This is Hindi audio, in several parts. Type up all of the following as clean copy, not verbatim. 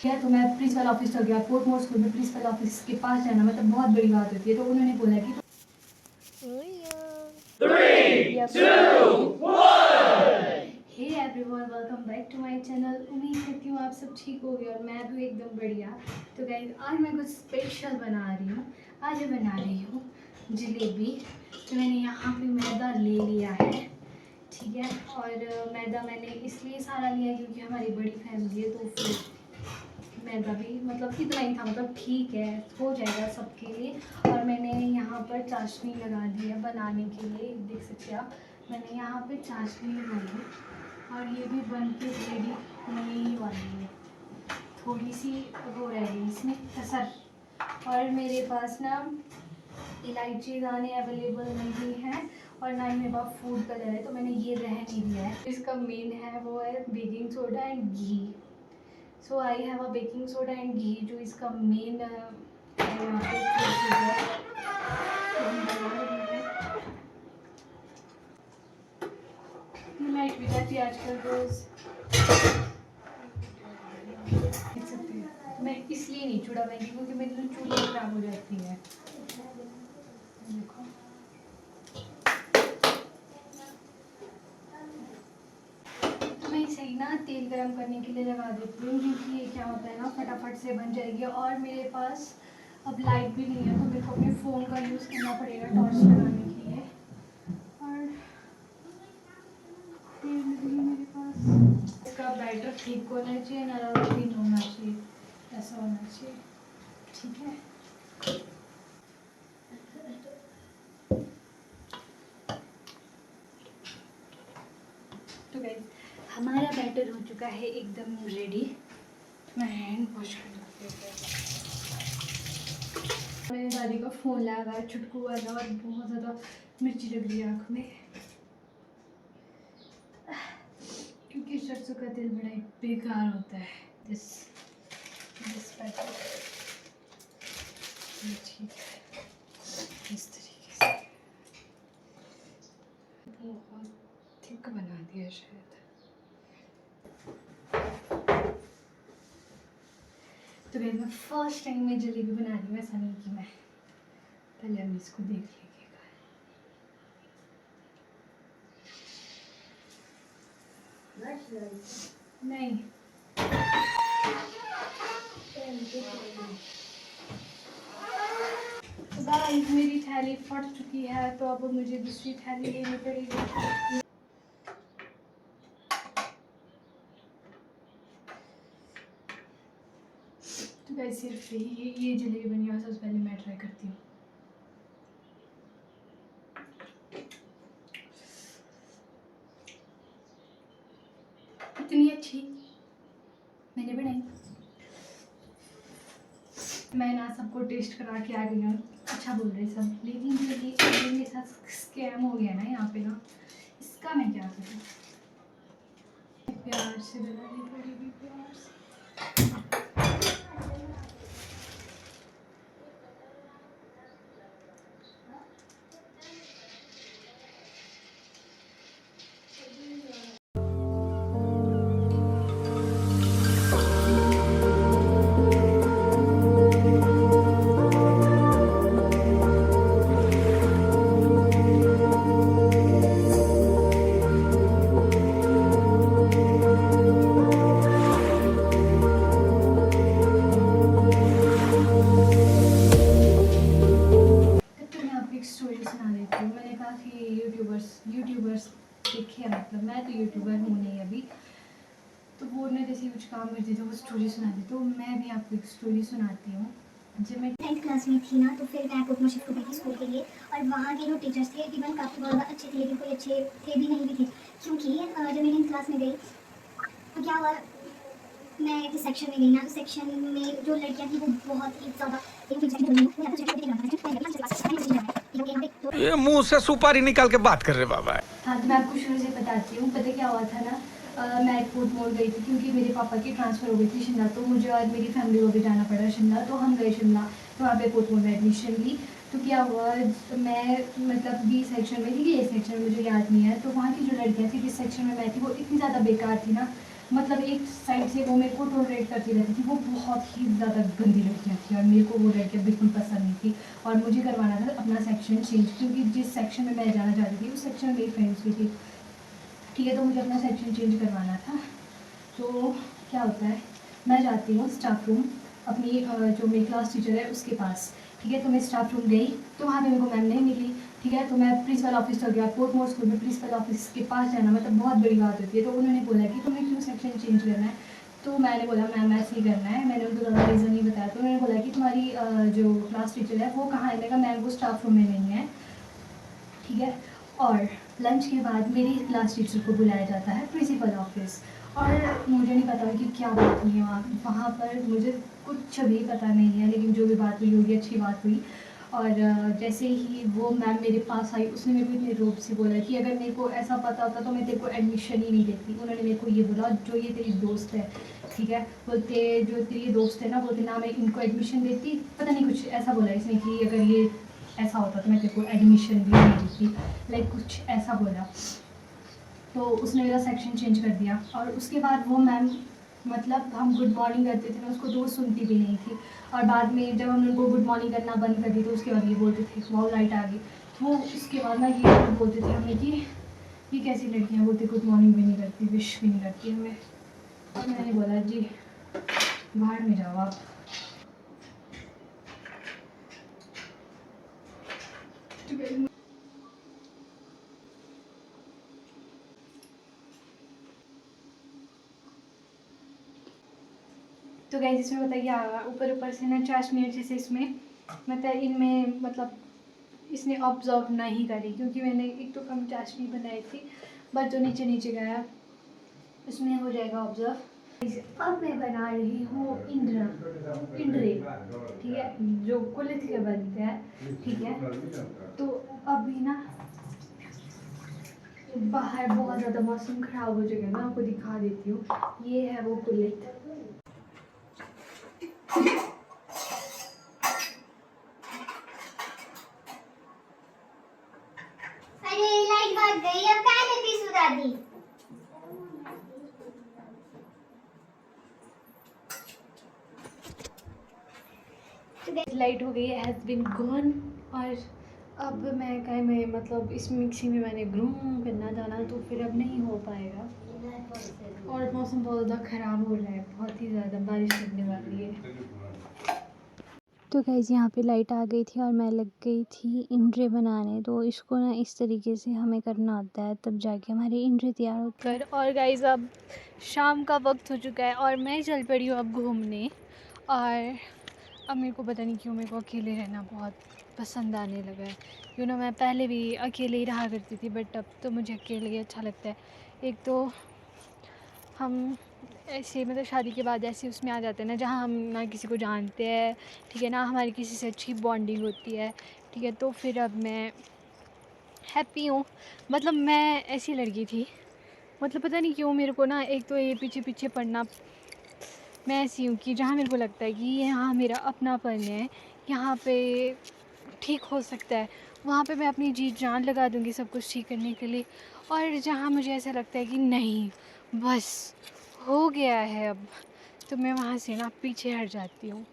है। तो मैं प्रिंसिपल ऑफिस तक गया, पोर्टमोर स्कूल में प्रिंसिपल ऑफिस के पास जाना मतलब बहुत बड़ी बात होती है। तो उन्होंने बोला कि 3, 2, 1। Hey everyone, welcome back to my channel. उम्मीद करती हूँ आप सब ठीक होगे और मैं भी एकदम बढ़िया। तो गाइस आज मैं कुछ स्पेशल बना रही हूँ। आज मैं बना रही हूँ जलेबी। तो मैंने यहाँ पे मैदा ले लिया है, ठीक है। और मैदा मैंने इसलिए सारा लिया क्योंकि हमारी बड़ी फैमिली है, तो फिर मैदा भी मतलब इतना ही था, मतलब ठीक है हो जाएगा सबके लिए। और मैंने यहाँ पर चाशनी लगा दी है बनाने के लिए, देख सकते हैं आप। मैंने यहाँ पे चाशनी लगाई है और ये भी बन के रेडी होने वाली है। थोड़ी सी वो रह गई इसमें कसर। और मेरे पास ना इलायची दाने अवेलेबल नहीं है और ना ही मेरे पास फूड कलर है, तो मैंने ये रहने दिया है। इसका मेन है वो है baking soda and ghee. So I have a baking soda and ghee, जो इसका मेन लाइट भी जाती है आजकल रोज। देख सकते हैं मैं इसलिए नहीं चूड़ा बनाई क्योंकि मेरी तो चूड़ी खराब हो जाती है। देखो तो मैं इसे ना तेल गरम करने के लिए लगा देती हूँ, क्योंकि ये क्या होता है ना फटाफट से बन जाएगी। और मेरे पास अब लाइट भी नहीं है, तो मेरे को अपने फ़ोन का यूज़ करना पड़ेगा टॉर्च लगाने के लिए। और तेल नहीं है मेरे पास। इसका बैटर ठीक होना चाहिए, नरम नहीं होना चाहिए, ऐसा होना चाहिए, ठीक है। तो गाइस हमारा बैटर हो चुका है एकदम रेडी। मैं हैंड वॉश कर लेती हूँ। मैंने दादी का फ़ोन लगा छुटकू वाला और बहुत ज़्यादा मिर्ची लग रही है आँख में, क्योंकि सरसों का तेल बड़ा ही बेकार होता है। दिस पैकेट ठीक है इस तरीके से। बहुत थिक बना दिया शायद। तो मैं फर्स्ट टाइम में जलेबी बना रही हूँ, ऐसा नहीं कि मैं पहले हम इसको देख लीजिएगा। नहीं तो गाइस मेरी थैली फट चुकी है, तो अब मुझे दूसरी थैली लेनी पड़ेगी। तो गाइस सिर्फ ये जलेबी बनी है, सबसे पहले मैं ट्राई करती हूँ। इतनी अच्छी मैंने बनाई। मैं ना सबको टेस्ट करा के आ गई हूँ, अच्छा बोल रहे सब, लेकिन ये मेरे साथ स्कैम हो गया ना यहाँ पे ना, इसका मैं क्या करूँ। प्यार से बनानी पड़ेगी, प्यार से। यूट्यूबर्स देखे हैं, मतलब मैं तो यूट्यूबर हूँ नहीं अभी, तो वो ना जैसे कुछ काम करती थी वो स्टोरी सुनाती, तो मैं भी आपको एक स्टोरी सुनाती हूँ। जब मैं 10th क्लास में थी ना, तो फिर मैं पोर्टमोर शिफ्ट हो गई थी स्कूल के लिए। और वहाँ के जो टीचर्स थे इवन काफ़ी ज़्यादा अच्छे थे, लेकिन कोई अच्छे थे भी नहीं भी थे, क्योंकि जब मैं 10th क्लास में गई तो क्या हुआ, मैं जिस सेक्शन में गई ना, उस सेक्शन में जो लड़कियाँ थी वो बहुत ही ज़्यादा ये मुंह से सुपारी निकाल के बात कर रहे बाबा। हाँ तो मैं आपको शुरू से बताती हूँ। पता क्या हुआ था ना, मैं पोर्टमोर गई थी क्योंकि मेरे पापा की ट्रांसफ़र हो गई थी शिमला, तो मुझे और मेरी फैमिली को भी जाना पड़ा शिमला। तो हम गए शिमला, तो वहाँ पे पोर्टमोर में एडमिशन ली। तो क्या हुआ, मैं मतलब बी सेक्शन में थी कि ए सेक्शन में मुझे याद नहीं है। तो वहाँ की जो लड़कियाँ थी जिस सेक्शन में मैं थी वो इतनी ज़्यादा बेकार थी ना, मतलब एक साइड से वो मेरे को टॉलरेट करती रहती थी, वो बहुत ही ज़्यादा गंदी लड़कियाँ थी और मेरे को वो लड़कियाँ बिल्कुल पसंद नहीं थी। और मुझे करवाना था अपना सेक्शन चेंज, क्योंकि जिस सेक्शन में मैं जाना चाहती थी उस सेक्शन में मेरी फ्रेंड्स भी थी, ठीक है। तो मुझे अपना सेक्शन चेंज करवाना था। तो क्या होता है, मैं जाती हूँ स्टाफ रूम अपनी जो मेरी क्लास टीचर है उसके पास, ठीक है। तो मैं स्टाफ रूम गई तो वहाँ पे मेरे को मैम नहीं मिली, ठीक है। तो मैं प्रिंसिपल ऑफिस तक गया, पोर्टमोर स्कूल में प्रिंसिपल ऑफिस के पास जाना मतलब बहुत बड़ी बात होती है। तो उन्होंने बोला कि तुम्हें क्यों सेक्शन चेंज करना है। तो मैंने बोला मैम ऐसे ही करना है, मैंने उनको ज़्यादा रीज़न नहीं बताया। तो उन्होंने बोला कि तुम्हारी जो क्लास टीचर है वो कहाँ है। मैंने कहा मैम वो स्टाफ रूम में नहीं है, ठीक है। और लंच के बाद मेरी क्लास टीचर को बुलाया जाता है प्रिंसिपल ऑफिस, और मुझे नहीं पता कि क्या बात हुई है वहाँ पर, मुझे कुछ भी पता नहीं है, लेकिन जो भी बात हुई होगी अच्छी बात हुई। और जैसे ही वो मैम मेरे पास आई उसने मेरे को इतने रूप से बोला कि अगर मेरे को ऐसा पता होता तो मैं तेरे को एडमिशन ही नहीं देती। उन्होंने मेरे को ये बोला जो ये तेरी दोस्त है, ठीक है, बोलते जो तेरी ये दोस्त है ना, बोलते ना मैं इनको एडमिशन देती, पता नहीं कुछ ऐसा बोला इसने कि अगर ये ऐसा होता तो मैं तेरे को एडमिशन भी नहीं देती, लाइक कुछ ऐसा बोला। तो उसने मेरा सेक्शन चेंज कर दिया। और उसके बाद वो मैम मतलब हम गुड मॉर्निंग करते थे ना उसको, तो वो सुनती भी नहीं थी। और बाद में जब हम उनको गुड मॉर्निंग करना बंद कर दी तो उसके बाद ये बोलते थे वाओ लाइट आ गई। तो वो उसके बाद ना ये बोलते थे हमें कि ये कैसी लड़कियाँ बोलती गुड मॉर्निंग भी नहीं करती, विश भी नहीं करती हमें। और मैंने बोला जी बाहर में जाओ आप। तो गाइस इसमें बताइए ऊपर ऊपर से ना चाशनी जैसे इसमें मतलब इनमें मतलब इसने ऑब्जर्व नहीं करी, क्योंकि मैंने एक तो कम चाशनी बनाई थी, बट जो नीचे नीचे गया उसमें हो जाएगा ऑब्जर्व। अब मैं बना रही हूँ इंद्रे, ठीक है, जो कुलिथ के बनते हैं, ठीक है। तो अभी ना बाहर बहुत ज़्यादा मौसम ख़राब हो चुका है, मैं आपको दिखा देती हूँ। ये है वो कुलिथ। अरे लाइट भाग गई, अब काहे पीस उड़ा दी। लाइट हो गई है, हैज़ बिन गॉन। और अब मैं कहीं में मतलब इस मिक्सी में मैंने ग्रूम करना था ना, तो फिर अब नहीं हो पाएगा। और मौसम बहुत ज़्यादा ख़राब हो रहा है, बहुत ही ज़्यादा बारिश लगने वाली है। तो गाइज़ यहाँ पे लाइट आ गई थी और मैं लग गई थी इंड्रे बनाने। तो इसको ना इस तरीके से हमें करना होता है, तब जाके हमारे इंड्रे तैयार होते हैं। और गाइज़ अब शाम का वक्त हो चुका है और मैं चल पड़ी हूँ अब घूमने। और अब मेरे को पता नहीं क्यों मेरे को अकेले रहना बहुत पसंद आने लगा है। क्यों ना मैं पहले भी अकेले ही रहा करती थी, बट अब तो मुझे अकेले ही अच्छा लगता है। एक तो हम ऐसे मतलब शादी के बाद ऐसे उसमें आ जाते हैं ना जहाँ हम ना किसी को जानते हैं, ठीक है ना, हमारी किसी से अच्छी बॉन्डिंग होती है, ठीक है। तो फिर अब मैं हैप्पी हूँ। मतलब मैं ऐसी लड़की थी, मतलब पता नहीं क्यों मेरे को ना एक तो ये पीछे पीछे पड़ना, मैं ऐसी हूँ कि जहाँ मेरे को लगता है कि यहाँ मेरा अपनापन है, यहाँ पे ठीक हो सकता है, वहाँ पे मैं अपनी जी जान लगा दूँगी सब कुछ ठीक करने के लिए। और जहाँ मुझे ऐसा लगता है कि नहीं बस हो गया है अब, तो मैं वहाँ से ना पीछे हट जाती हूँ।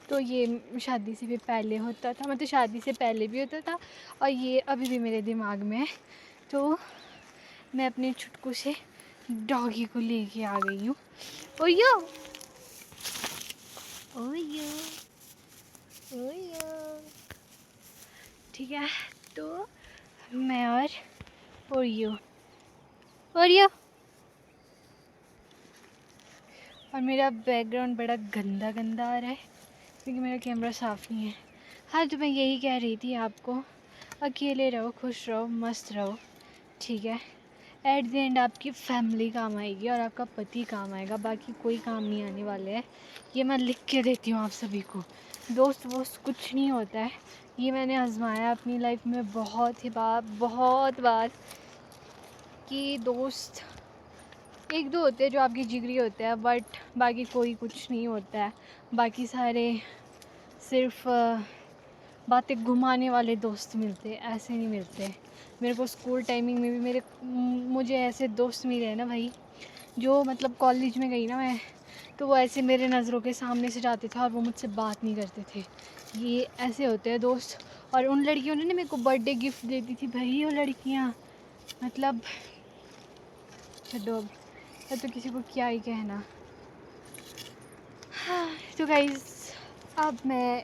तो ये शादी से भी पहले होता था, मतलब शादी से पहले भी होता था और ये अभी भी मेरे दिमाग में है। तो मैं अपने छुटकू से डॉगी को लेके आ गई हूँ। ओयो ओयो ओयो, ठीक है। तो मैं और ओयो ओयो, और मेरा बैकग्राउंड बड़ा गंदा गंदा आ रहा है क्योंकि मेरा कैमरा साफ़ नहीं है। हाँ, तो मैं यही कह रही थी आपको, अकेले रहो, खुश रहो, मस्त रहो, ठीक है। एट द एंड आपकी फैमिली काम आएगी और आपका पति काम आएगा, बाकी कोई काम नहीं आने वाले हैं। ये मैं लिख के देती हूँ आप सभी को। दोस्त वोस्त कुछ नहीं होता है, ये मैंने आजमाया अपनी लाइफ में बहुत बार कि दोस्त एक दो होते हैं जो आपकी जिगरी होते हैं, बट बाकी कोई कुछ नहीं होता है। बाकी सारे सिर्फ बातें घुमाने वाले दोस्त मिलते हैं, ऐसे नहीं मिलते। मेरे को स्कूल टाइमिंग में भी मुझे ऐसे दोस्त मिले हैं ना भाई, जो मतलब कॉलेज में गई ना मैं, तो वो ऐसे मेरे नज़रों के सामने से जाते थे और वो मुझसे बात नहीं करते थे। ये ऐसे होते हैं दोस्त। और उन लड़कियों ने ना मेरे को बर्थडे गिफ्ट देती थी भाई, वो लड़कियाँ मतलब छोड़ो अब, मैं तो किसी को क्या ही कहना। हाँ, तो गाइस अब मैं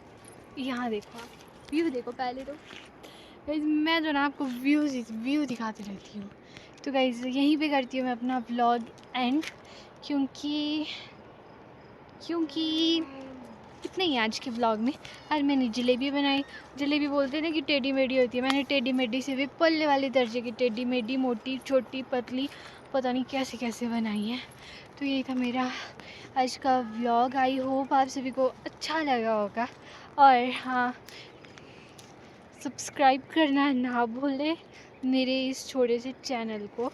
यहाँ देखो, आप व्यू देखो पहले तो। गाइस मैं जो ना आपको व्यू दिखाती रहती हूँ। तो गाइस यहीं पे करती हूँ मैं अपना व्लॉग एंड, क्योंकि इतना ही आज के व्लॉग में। आज मैंने जलेबी बनाई। जलेबी बोलते हैं ना कि टेढ़ी मेढ़ी होती है, मैंने टेढ़ी मेढ़ी से भी पल्ले वाले दर्जे की टेढ़ी मेढ़ी, मोटी छोटी पतली, पता नहीं कैसे कैसे बनाई है। तो यही था मेरा आज का व्लॉग। आई होप आप सभी को अच्छा लगा होगा। और हाँ, सब्सक्राइब करना ना भूलें मेरे इस छोटे से चैनल को,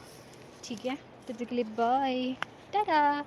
ठीक है। तब तक के लिए बाय, टाटा।